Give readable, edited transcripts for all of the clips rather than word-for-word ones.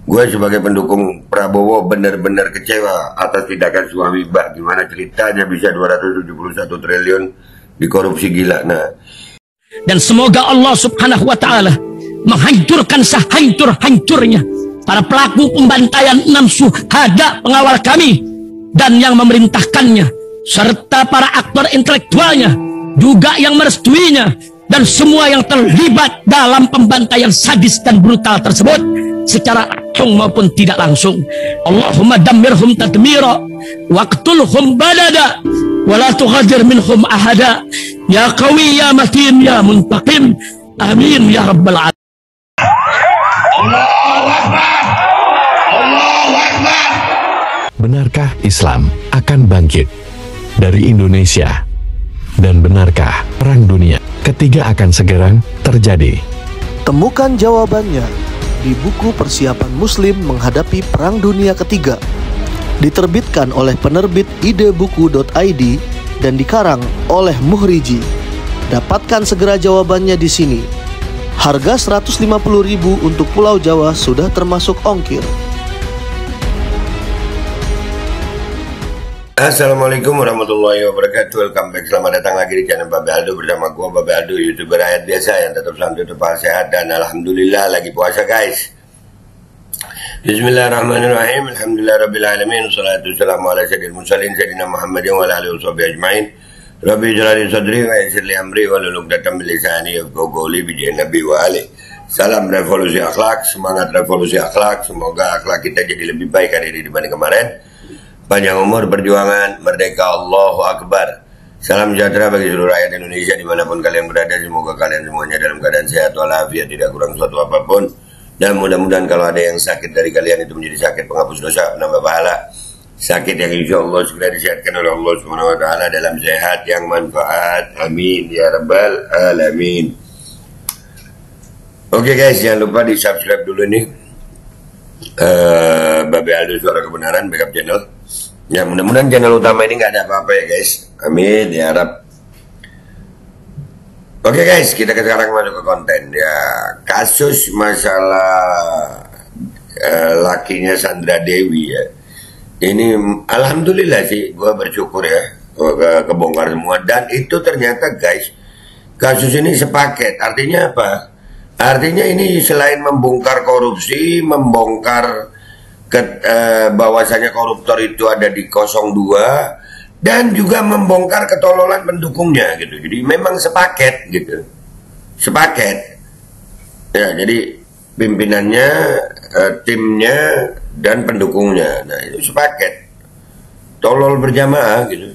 Gue sebagai pendukung Prabowo benar-benar kecewa atas tindakan suami Mbak. Gimana ceritanya bisa 271 triliun dikorupsi gila. Nah, dan semoga Allah Subhanahu wa Ta'ala menghancurkan sehancur-hancurnya para pelaku pembantaian 6 syuhada pengawal kami dan yang memerintahkannya, serta para aktor intelektualnya juga yang merestuinya, dan semua yang terlibat dalam pembantaian sadis dan brutal tersebut secara langsung maupun tidak langsung. Allahumma dammirhum tadmira waqtulhum balada wala tughadir minhum ahada ya qawi ya matin ya muntaqim amin ya rabbal alamin. Allahu Akbar, Allahu Akbar. Benarkah Islam akan bangkit dari Indonesia? Dan benarkah perang dunia ketiga akan segera terjadi? Temukan jawabannya di buku Persiapan Muslim Menghadapi Perang Dunia Ketiga, diterbitkan oleh penerbit idebuku.id dan dikarang oleh Muhriji. Dapatkan segera jawabannya di sini. Harga 150.000 untuk Pulau Jawa sudah termasuk ongkir. Assalamualaikum warahmatullahi wabarakatuh. Welcome back, selamat datang lagi di channel Babe Aldo bersama gua Babe Aldo, YouTuber rakyat biasa yang tetap selalu tetap sehat dan alhamdulillah lagi puasa guys. Bismillahirrahmanirrahim. Alhamdulillah rabbil alamin. Wassalatu wassalamu ala sayyidil mursalin sayyidina Muhammadin wa ala alihi washabihi ajmain. Rabbi ij'al li sadri wa yassir li amri wa hlul 'uqdatam min lisani yafqahu qawli bi nabi wa ali. Salam revolusi akhlak, semangat revolusi akhlak. Semoga akhlak kita jadi lebih baik hari ini dibanding kemarin. Panjang umur, perjuangan, merdeka, Allahu Akbar. Salam sejahtera bagi seluruh rakyat Indonesia dimanapun kalian berada. Semoga kalian semuanya dalam keadaan sehat walafiat, tidak kurang suatu apapun. Dan mudah-mudahan kalau ada yang sakit dari kalian itu menjadi sakit penghapus dosa, penambah pahala. Sakit yang insya Allah segera disehatkan oleh Allah Subhanahu wa Ta'ala dalam sehat yang manfaat. Amin ya rabbal alamin. Oke guys, jangan lupa di subscribe dulu nih Babe Aldo Suara Kebenaran backup channel. Ya mudah-mudahan channel utama ini nggak ada apa-apa ya guys. Amin ya Rab. Oke guys, kita sekarang masuk ke konten ya. Kasus masalah lakinya Sandra Dewi ya. Ini alhamdulillah sih, gue bersyukur ya kebongkar semua. Dan itu ternyata guys, kasus ini sepaket. Artinya apa? Artinya ini selain membongkar korupsi, membongkar bahwasanya koruptor itu ada di 02 dan juga membongkar ketololan pendukungnya gitu. Jadi memang sepaket gitu. Sepaket. Ya, jadi pimpinannya, timnya dan pendukungnya. Nah, itu sepaket. Tolol berjamaah gitu.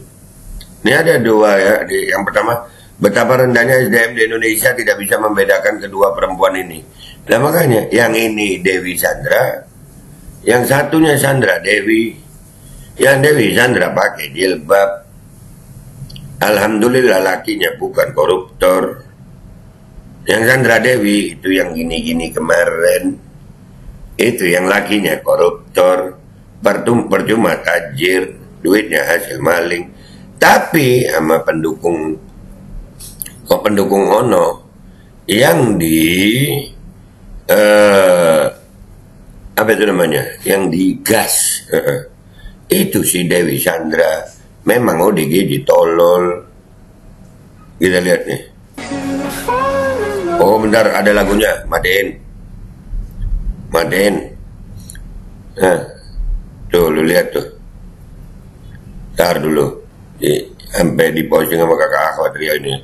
Ini ada dua ya. Yang pertama, betapa rendahnya SDM di Indonesia tidak bisa membedakan kedua perempuan ini. Nah, makanya yang ini Dewi Sandra, yang satunya Sandra Dewi. Yang Dewi Sandra pakai jilbab. Alhamdulillah lakinya bukan koruptor. Yang Sandra Dewi itu yang gini-gini kemarin, itu yang lakinya koruptor. Percuma tajir, duitnya hasil maling. Tapi sama pendukung Ono yang di apa itu namanya, yang digas itu si Dewi Sandra memang ODGJ tolol. Kita lihat nih. Oh bentar, ada lagunya Maden. Tuh lu lihat tuh. Ntar dulu sampai di posting sama kakak akhwat Ria ini.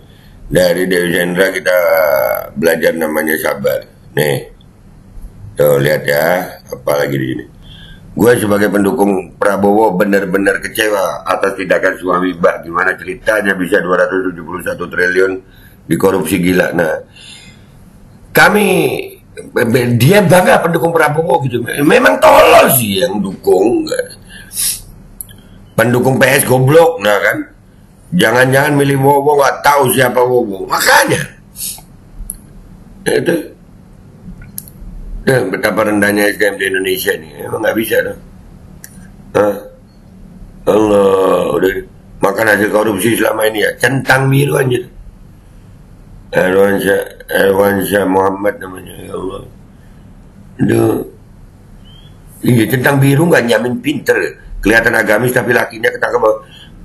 Dari Dewi Sandra kita belajar namanya sabar. Nih. Tuh lihat ya, apalagi di sini. Gue sebagai pendukung Prabowo benar-benar kecewa atas tindakan suami Mbak. Gimana ceritanya bisa 271 triliun dikorupsi gila. Nah, dia bangga pendukung Prabowo gitu. Memang tolol sih yang dukung. Pendukung PS goblok, nah kan. Jangan-jangan milih Wowo nggak tahu siapa Wowo. Makanya itu. Betapa rendahnya SDM di Indonesia nih, emang nggak bisa dong. Allah, udah makan hasil korupsi selama ini ya, centang biru aja. Erwansyah Muhammad namanya, ya Allah. Aduh, Iya, centang biru nggak nyamin pinter. Kelihatan agamis tapi lakinya ketangkep.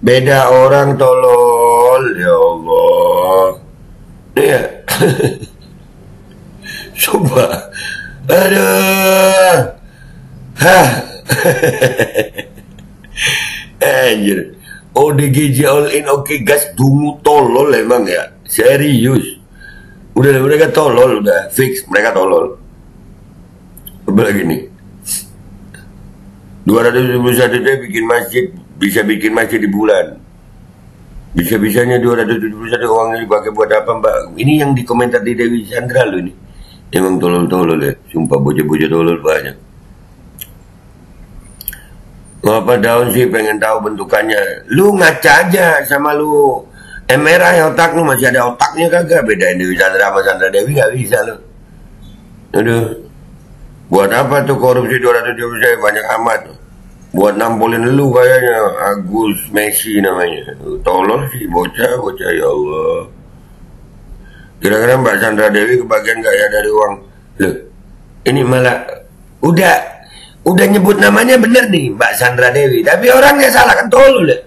Beda orang tolol, ya Allah. Iya. Coba. Aduh. Hah. Anjir. ODGJ all in oke gas dungu tolol emang ya. Serius. Udah mereka tolol, udah fix mereka tolol. Apalagi nih. 271 dia bikin masjid, bisa bikin masjid di bulan. Bisa-bisanya 271 uangnya dipakai buat apa, Mbak? Ini yang dikomentar di Dewi Sandra loh ini. Emang tolol-tolol ya. Sumpah bocah-bocah tolol banyak. Apa daun sih pengen tahu bentukannya? Lu ngaca aja sama lu. MRI otak lu masih ada otaknya kagak? Bedain Dewi Sandra sama Sandra Dewi gak bisa lu. Aduh. Buat apa tuh korupsi 270 banyak amat tuh. Buat nampolin lu kayaknya. Agus Messi namanya. Tolol sih bocah ya Allah. Kira-kira Mbak Sandra Dewi kebagian gak ya dari uang? Loh, ini malah udah nyebut namanya bener nih Mbak Sandra Dewi, tapi orangnya salah kan tolol ya.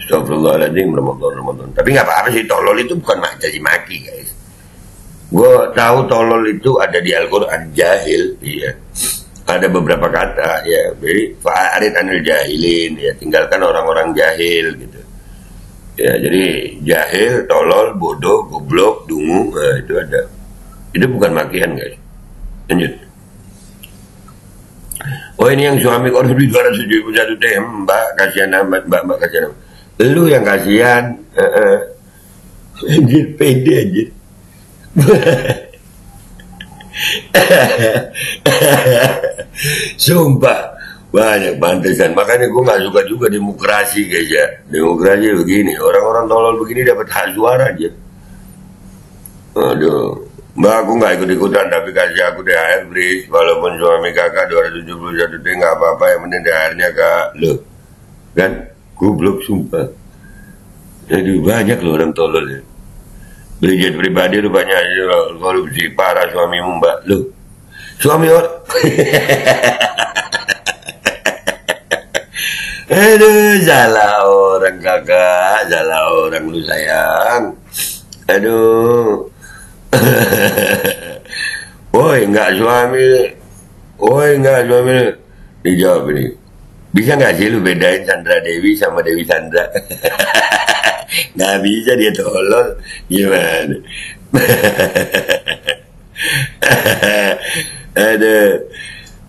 Astagfirullahaladzim, Ramadan. Tapi nggak apa-apa sih, tolol itu bukan caci maki guys. Gue tahu tolol itu ada di Al-Quran, jahil, iya. Ada beberapa kata, ya. Jadi fa'arid anil jahilin, ya. Tinggalkan orang-orang jahil gitu. Ya, jadi jahil, tolol, bodoh, goblok, dungu, itu ada. Itu bukan makian guys. Lanjut. Oh ini yang suami korupsi 271 T, Mbak kasihan amat, Mbak kasihan amat. Lu yang kasihan, anjir pede anjir. Sumpah banyak pantesan, makanya gue nggak suka juga demokrasi guys ya. Demokrasi begini, orang-orang tolol begini dapat hak suara aja. Aduh, Mbak aku nggak ikut-ikutan tapi kasih aku THR bris, walaupun suami kakak 271 T nggak apa-apa, yang penting THR-nya kak. Loh, kan goblok sumpah. Jadi banyak loh orang tolol ya. Beli jet pribadi rupanya korupsi parah suamimu Mbak. Loh, suami orang. Aduh, salah orang kakak, salah orang lu sayang. Aduh. Woi, enggak suami. Dijawab ini. Bisa nggak sih lu bedain Sandra Dewi sama Dewi Sandra? Nggak bisa, dia tolol. Gimana? Aduh.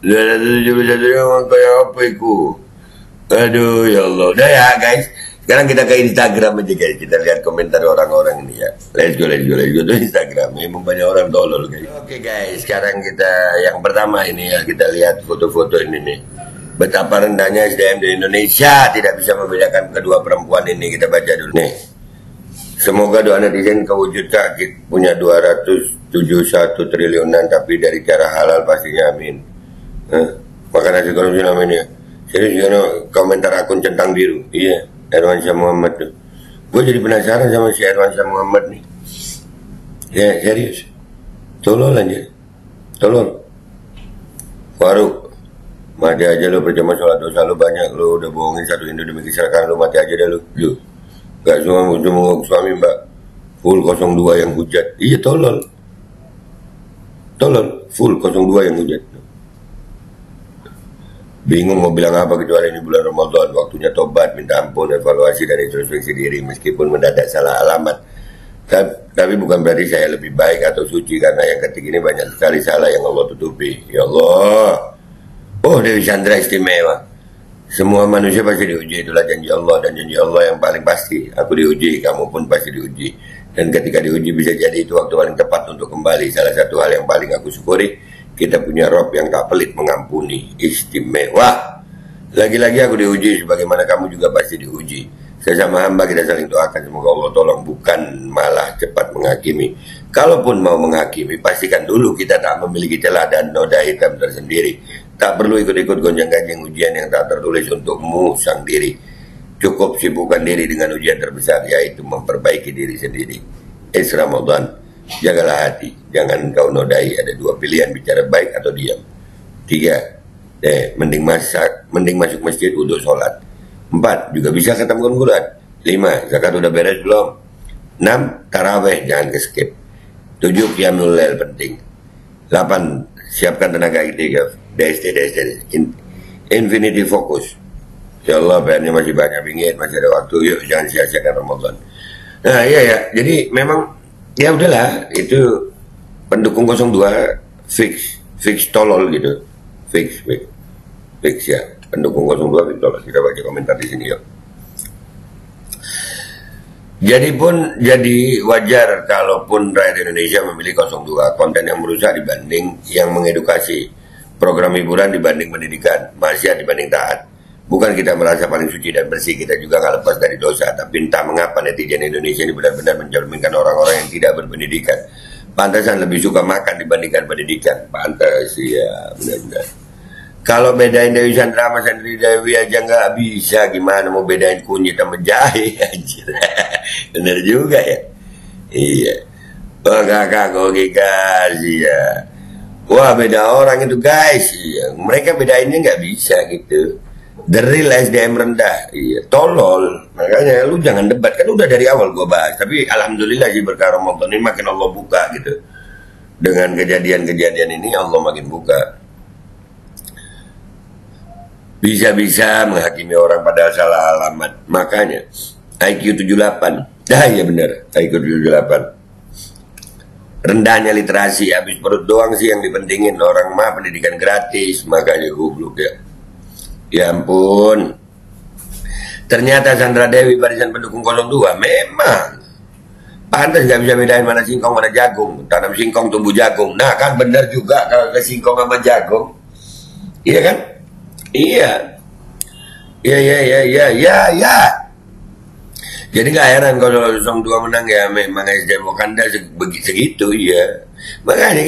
271 yang kayak apa itu? Aduh ya Allah. Udah ya guys. Sekarang kita ke Instagram aja guys. Kita lihat komentar orang-orang ini ya. Let's go to Instagram. Emang banyak orang tolol guys. Oke guys. Sekarang kita yang pertama ini ya. Kita lihat foto-foto ini nih. Betapa rendahnya SDM di Indonesia, tidak bisa membedakan kedua perempuan ini. Kita baca dulu nih. Semoga doa netizen kewujudkan. Kita punya 271 triliunan, tapi dari cara halal pastinya amin. Makan nasi korupsi namanya. Serius komentar akun centang biru. Iya, Erwansyah Muhammad tuh. Gue jadi penasaran sama si Erwansyah Muhammad nih. Ya serius. Tolol aja. Tolol. Faruk. Mati aja lu, percuma sholat dosa lu banyak, lu udah bohongin satu Indo demi kesalahan lu, mati aja dah lu. Gak semua suami Mbak full 02 yang hujat. Iya tolol, full 02 yang hujat. Bingung mau bilang apa kecuali ini bulan Ramadan, waktunya tobat, minta ampun, evaluasi dan introspeksi diri meskipun mendadak salah alamat. Tapi bukan berarti saya lebih baik atau suci, karena yang ketik ini banyak sekali salah yang Allah tutupi. Ya Allah. Oh, Dewi Sandra istimewa. Semua manusia pasti diuji, itulah janji Allah, dan janji Allah yang paling pasti. Aku diuji, kamu pun pasti diuji. Dan ketika diuji bisa jadi itu waktu paling tepat untuk kembali. Salah satu hal yang paling aku syukuri, kita punya Rob yang tak pelit mengampuni. Istimewa. Lagi-lagi aku diuji, sebagaimana kamu juga pasti diuji. Sesama hamba kita saling doakan, semoga Allah tolong, bukan malah cepat menghakimi. Kalaupun mau menghakimi, pastikan dulu kita tak memiliki celah dan noda hitam tersendiri. Tak perlu ikut-ikut gonjang-ganjing ujian yang tak tertulis untukmu sang diri. Cukup sibukkan diri dengan ujian terbesar, yaitu memperbaiki diri sendiri. Ramadan, jagalah hati, jangan kau nodai. Ada dua pilihan, bicara baik atau diam. 3. Mending masuk masjid untuk sholat. 4, juga bisa khatamkan Quran. 5, zakat udah beres belum? 6, taraweh jangan ke skip. 7, qiyamul lail penting. 8, siapkan tenaga itikaf. DST, infinity focus. Insyaallah PR-nya masih banyak bingit, masih ada waktu. Yuk jangan sia-siakan Ramadan. Nah iya ya, jadi memang ya udahlah, itu pendukung 02 fix tolol gitu. Fix ya, pendukung 02 fix tolol. Kita baca komentar di sini yuk. Jadi wajar kalaupun rakyat Indonesia memilih 02, konten yang merusak dibanding yang mengedukasi, program hiburan dibanding pendidikan, maksiat dibanding taat. Bukan kita merasa paling suci dan bersih, kita juga nggak lepas dari dosa. Tapi entah mengapa netizen Indonesia ini benar-benar mencerminkan orang-orang yang tidak berpendidikan. Pantasan lebih suka makan dibandingkan pendidikan. Pantas ya, benar-benar. Kalau bedain Dewi Sandra sama Sandri Dewi aja nggak bisa, gimana mau bedain kunyit sama jahe? Bener juga ya. Iya. Wah kakak kasih ya. Wah beda orang itu guys. Iya. Mereka bedainnya nggak bisa gitu. The real SDM rendah, iya, tolol. Makanya lu jangan debat, kan udah dari awal gua bahas. Tapi alhamdulillah sih berkah Ramadan ini makin Allah buka gitu. Dengan kejadian-kejadian ini Allah makin buka. Bisa-bisa menghakimi orang pada salah alamat. Makanya IQ 78. Ya benar, IQ 78. Rendahnya literasi, habis perut doang sih yang dipentingin. Orang mah pendidikan gratis, makanya goblok ya. Ya ampun. Ternyata Sandra Dewi barisan pendukung 02 memang pantas nggak bisa bedain mana singkong mana jagung. Tanam singkong tumbuh jagung. Nah kan benar juga kalau ke singkong sama jagung. Iya kan? Iya. Ya. Jadi nggak heran kalau 02 menang ya, memang SDM Wakanda segitu ya. Makanya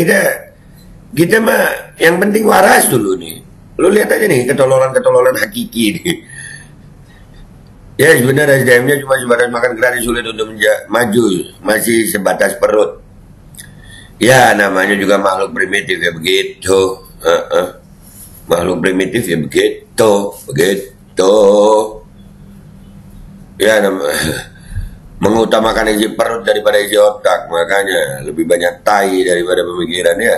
kita mah yang penting waras dulu nih. Lu lihat aja nih ketololan hakiki nih. Ya sebenarnya SDM-nya cuma sebatas makan gratis, sulit untuk maju, masih sebatas perut. Ya namanya juga makhluk primitif ya begitu. Makhluk primitif ya begitu. Ya mengutamakan isi perut daripada isi otak, makanya lebih banyak tai daripada pemikiran ya.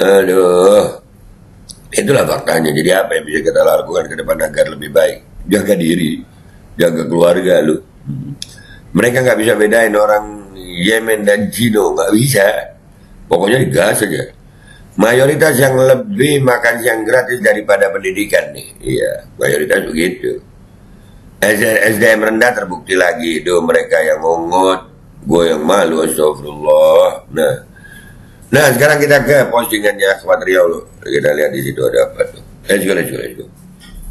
Aduh. Itulah faktanya. Jadi apa yang bisa kita lakukan ke depan agar lebih baik? Jaga diri, jaga keluarga lu. Mereka nggak bisa bedain orang Yemen dan Cino, nggak bisa. Pokoknya digas aja. Mayoritas yang lebih makan siang gratis daripada pendidikan nih. Iya, mayoritas begitu. SDM rendah terbukti lagi. Itu mereka yang ngongot, gue yang malu, astagfirullah. Nah sekarang kita ke postingannya Akhwat Riau loh. Kita lihat di situ ada apa tuh. Let's go.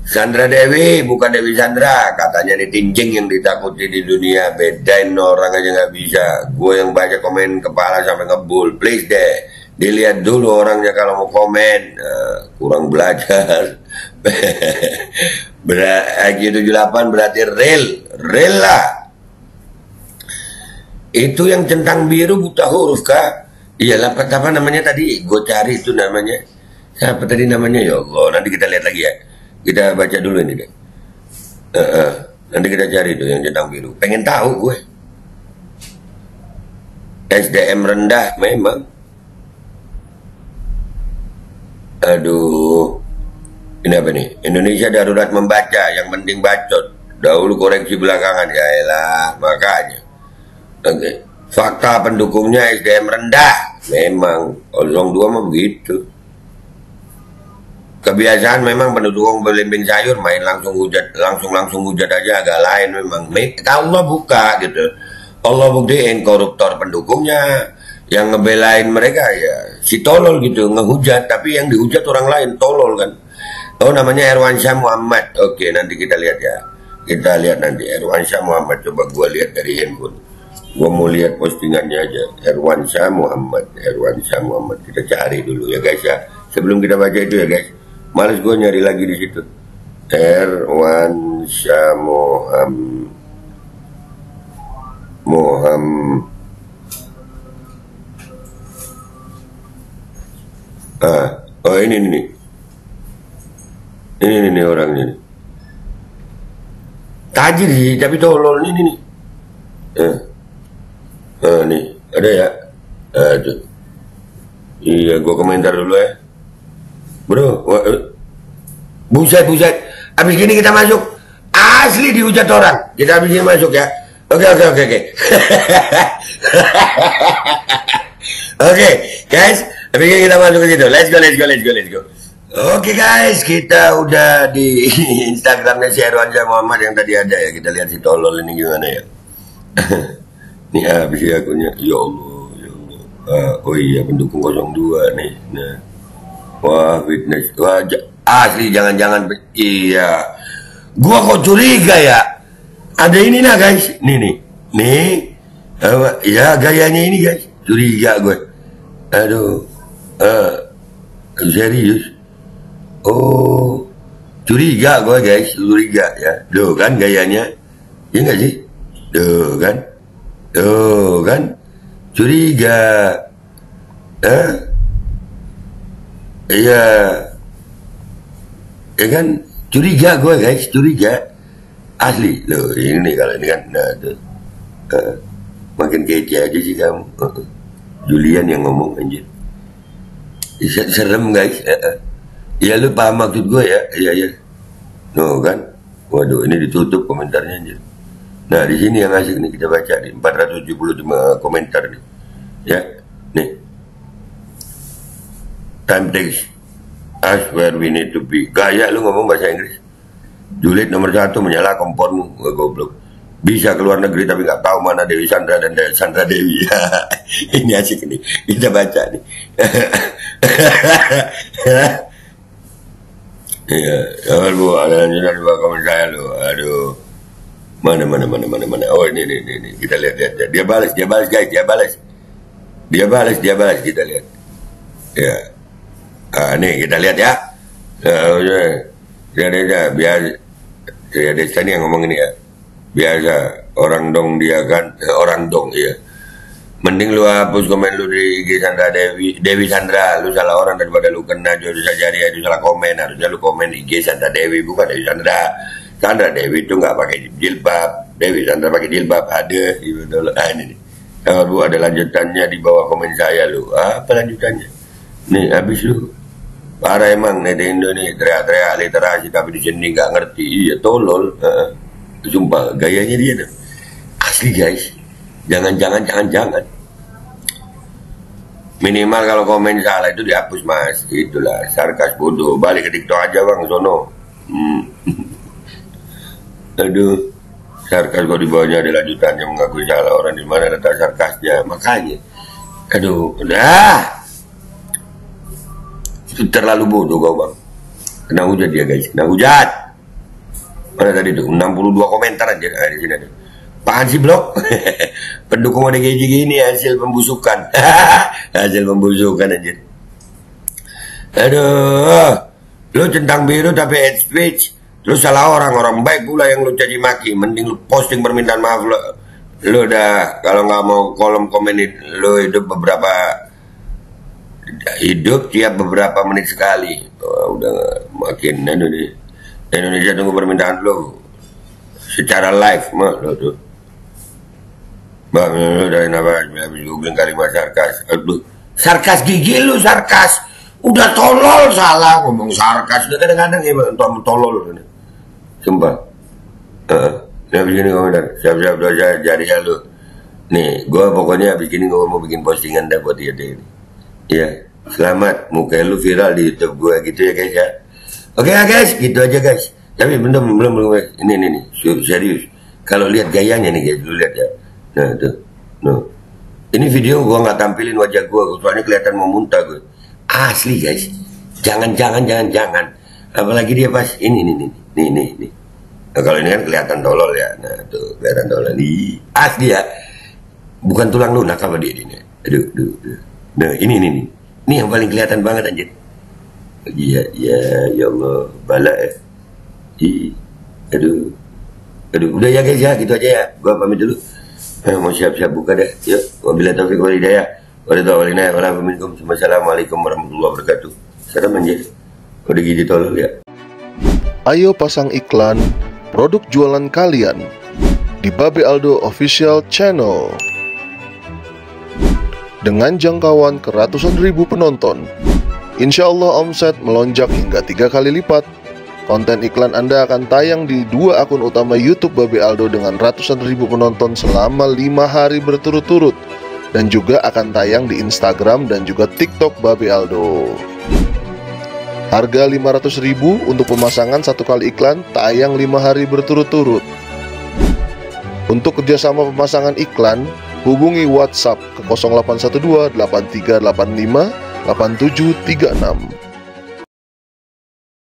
Sandra Dewi bukan Dewi Sandra, katanya ini tinjing yang ditakuti di dunia. Bedain orang aja nggak bisa. Gue yang baca komen kepala sampai ngebul. Please deh, dilihat dulu orangnya kalau mau komen. Kurang belajar. IQ 78 berarti real lah. Itu yang centang biru buta huruf kak. Iya lah, apa namanya tadi? Gue cari itu namanya. Siapa tadi namanya? Ya Allah, nanti kita lihat lagi ya. Kita baca dulu ini deh. Nanti kita cari itu yang centang biru. Pengen tahu gue. SDM rendah memang. Aduh. Ini apa nih? Indonesia darurat membaca, yang penting bacot. Dahulu koreksi belakangan. Ya elah, makanya. Oke. Fakta pendukungnya SDM rendah. Memang 02 mah begitu. Kebiasaan memang pendukung belimbing sayur main langsung hujat aja, agak lain memang. Allah buka gitu. Allah buktiin koruptor pendukungnya, yang ngebelain mereka ya si tolol gitu, ngehujat, tapi yang dihujat orang lain tolol kan. Oh namanya Erwansyah Muhammad. Oke, nanti kita lihat ya. Kita lihat nanti Erwansyah Muhammad, coba gua lihat dari handphone. Gua mau lihat postingannya aja. Erwansyah Muhammad. Kita cari dulu ya guys ya. Sebelum kita baca itu ya guys. Males gua nyari lagi di situ. Erwansyah Muhammad. Oh ini nih. Ini orangnya nih. Tajir sih, tapi tolol nih. Nih, ada ya? Tuh. Iya, gua komentar dulu ya. Bro, buset. Abis gini kita masuk. Asli dihujat orang. Kita abis gini masuk ya. Oke. Oke, guys. Abis gini kita masuk ke situ. Let's go. Oke guys, kita udah di Instagramnya si Erwansyah Muhammad yang tadi ada ya. Kita lihat si tolol ini gimana ya. Ini habis ya akunnya. Ya Allah. Oh iya, pendukung 02 nih. Nah. Wah, fitness. Wah, asli jangan-jangan. Iya. Gua kok curiga ya. Ada ini nah guys. Nih. Ya gayanya ini guys. Curiga gue. Aduh. Serius. Oh, curiga gue guys, ya. Duh kan gayanya, ya nggak sih? Duh kan, curiga. Iya, ya kan, curiga gue guys, asli. Loh, ini kalau ini kan, nah tuh, makin kece aja sih kamu. Julian yang ngomong anjir, serem guys. Ya lu paham maksud gue ya? Iya. No kan? Waduh, ini ditutup komentarnya anjir. Nah, di sini yang asik nih kita baca nih, 475 komentar nih. Ya. Nih. Time takes us where we need to be. Gaya lu ngomong bahasa Inggris. Julid nomor 1 menyala kompormu, goblok. Bisa keluar negeri tapi nggak tahu mana Dewi Sandra dan Sandra Dewi. Ini asik nih. Kita baca nih. Iya, jangan bu, ada lanjutan dua komen saya lu. Aduh, mana. Oh ini, kita lihat. Dia balas guys, dia balas, kita lihat. Ya, nih kita lihat ya. Saya Desa ini yang ngomong ini ya. Biasa orang dong dia kan, orang dong ya. Mending lu hapus komen lu di IG Sandra Dewi Sandra. Lu salah orang daripada lu kena dosa jari, itu salah komen. Harusnya lu komen di IG Sandra Dewi, bukan Dewi Sandra. Sandra Dewi itu nggak pakai jilbab, Dewi Sandra pakai jilbab. Ada gitu. Ini nih. Kalau bu ada lanjutannya di bawah komen saya lu. Apa lanjutannya? Nih habis lu. Parah emang nih di Indo nih, teriak-teriak literasi tapi di sini nggak ngerti. Iya tolol. Sumpah gayanya dia tuh. Asli guys. Jangan. Minimal kalau komen salah itu dihapus mas. Itulah sarkas bodoh. Balik ke TikTok aja bang sono. Aduh, sarkas kok di bawahnya ada lanjutannya mengakui salah orang, di mana letak sarkasnya. Makanya, aduh, udah. Itu terlalu bodoh kau bang. Kena hujat dia guys, kena hujat. Mana tadi tuh 62 komentar aja di sini ada. Apaan sih blok? Pendukung ODGJ gini hasil pembusukan. Hasil pembusukan aja. Aduh, lu centang biru tapi hate speech. Terus salah orang baik pula yang lu caci maki. Mending lu posting permintaan maaf lu. Lu udah kalau nggak mau kolom komen lu hidup tiap beberapa menit sekali. Oh, udah makin Indonesia tunggu permintaan lu secara live mah lu tuh. Bang, lu dari apa? Habis googling kalimat sarkas. Aduh, sarkas gigi lu sarkas. Udah tolol salah ngomong sarkas. Udah kadang-kadang ya tolol. Sumpah. Habis gini komentar. Siap-siap dosa jari lu. Nih, gua pokoknya habis gini gua mau bikin postingan dah buat dia ini. Iya, selamat. Muka lu viral di YouTube gua gitu ya guys ya. Oke ya guys, gitu aja guys. Tapi belum ini serius. Kalau lihat gayanya nih guys, lu lihat ya. Nah tuh, ini video gua nggak tampilin wajah gua, soalnya kelihatan mau muntah gue. Asli guys, jangan. Apalagi dia pas ini nih. Nah, kalau ini kan kelihatan tolol ya. Nah tuh kelihatan tolol. Asli ya, bukan tulang lunak apa dia ini. Aduh. Nah ini yang paling kelihatan banget anjir. Iya, ya Allah, bala ya. Aduh, udah ya guys ya, gitu aja ya. Gua pamit dulu. Mau siap-siap buka deh. Yuk, wabillahi taufiq wal hidayah. Wassalamualaikum warahmatullahi wabarakatuh. Serem anjir. Udah gigi tolol ya. Ayo pasang iklan produk jualan kalian di Babe Aldo Official Channel. Dengan jangkauan ke ratusan ribu penonton, insya Allah omset melonjak hingga 3 kali lipat. Konten iklan Anda akan tayang di 2 akun utama YouTube Babe Aldo dengan ratusan ribu penonton selama 5 hari berturut-turut, dan juga akan tayang di Instagram dan juga TikTok Babe Aldo. Harga 500.000 untuk pemasangan 1 kali iklan, tayang 5 hari berturut-turut. Untuk kerjasama pemasangan iklan, hubungi WhatsApp ke 0812 8385 8736.